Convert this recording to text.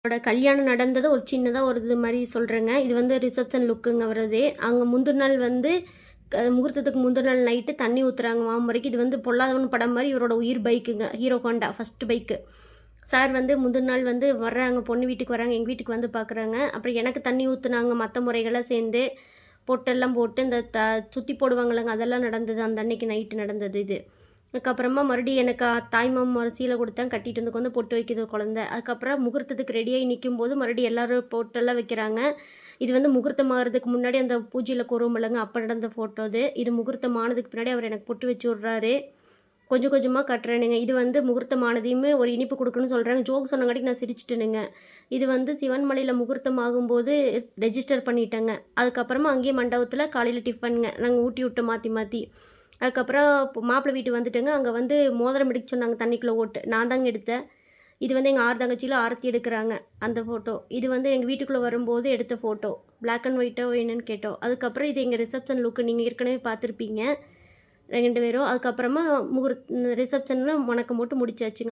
அவரோட கல்யாணம் நடந்தது ஒரு சின்னதாக ஒரு இது மாதிரி சொல்கிறேங்க. இது வந்து ரிசப்ஷன் லுக்குங்க வருது. அங்கே முந்தின நாள் வந்து முகூர்த்தத்துக்கு முந்தின நாள் நைட்டு தண்ணி ஊற்றுறாங்க மாமரைக்கு. இது வந்து பொல்லாதவன் படம் மாதிரி இவரோட உயிர் பைக்குங்க, Hero Honda first bike. Sir வந்து முந்தின நாள் வந்து வர்றாங்க, பொண்ணு வீட்டுக்கு வராங்க, எங்கள் வீட்டுக்கு வந்து பார்க்குறாங்க. அப்புறம் எனக்கு தண்ணி ஊற்றுனாங்க, மற்ற முறைகளாக சேர்ந்து பொட்டெல்லாம் போட்டு இந்த சுற்றி போடுவாங்களேங்க, அதெல்லாம் நடந்தது. அந்த அன்னைக்கு நைட்டு நடந்தது இது. அதுக்கப்புறமா மறுபடியும் எனக்கு தாய்மாமன் சீலை கொடுத்தேன், கட்டிட்டு வந்து பொட்டு வைக்கிது குழந்தை. அதுக்கப்புறம் முகூர்த்தத்துக்கு ரெடியாகி நிற்கும் போது மறுபடியும் எல்லோரும் பொட்டெல்லாம் வைக்கிறாங்க. இது வந்து முகூர்த்தம் ஆகிறதுக்கு முன்னாடி அந்த பூஜையில் கூறுவோம் இல்லைங்க, அப்போ நடந்த ஃபோட்டோ இது முகூர்த்தம் ஆனதுக்கு பின்னாடி அவர் எனக்கு பொட்டு வச்சு விட்றாரு. கொஞ்சம் கொஞ்சமாக கட்டுறேனுங்க. இது வந்து முகூர்த்தமானதையுமே ஒரு இனிப்பு கொடுக்கணும்னு சொல்கிறாங்க. ஜோக் சொன்னங்காட்டி நான் சிரிச்சிட்டேனுங்க. இது வந்து சிவன்மலையில் முகூர்த்தம் ஆகும்போது ரெஜிஸ்டர் பண்ணிட்டேங்க. அதுக்கப்புறமா அங்கேயே மண்டபத்தில் காலையில் டிஃபனுங்க நாங்கள் ஊட்டி விட்டு மாற்றி மாற்றி. அதுக்கப்புறம் மாப்பிள்ளை வீட்டு வந்துட்டேங்க. அங்கே வந்து மோதிரம் எடுக்க சொன்னாங்க, தண்ணிக்குள்ளே ஓட்டு. நான் தாங்க எடுத்தேன். இது வந்து எங்கள் 6 தங்கச்சியில் ஆரத்தி எடுக்கிறாங்க அந்த ஃபோட்டோ. இது வந்து எங்கள் வீட்டுக்குள்ளே வரும்போது எடுத்த ஃபோட்டோ. பிளாக் அண்ட் ஒயிட்டோ வேணும்னு கேட்டோம். அதுக்கப்புறம் இது எங்கள் ரிசப்ஷன் லுக்கு, நீங்கள் ஏற்கனவே பார்த்துருப்பீங்க 2 பேரும். அதுக்கப்புறமா ரிசப்ஷனில் வணக்கம் போட்டு முடிச்சாச்சுங்க.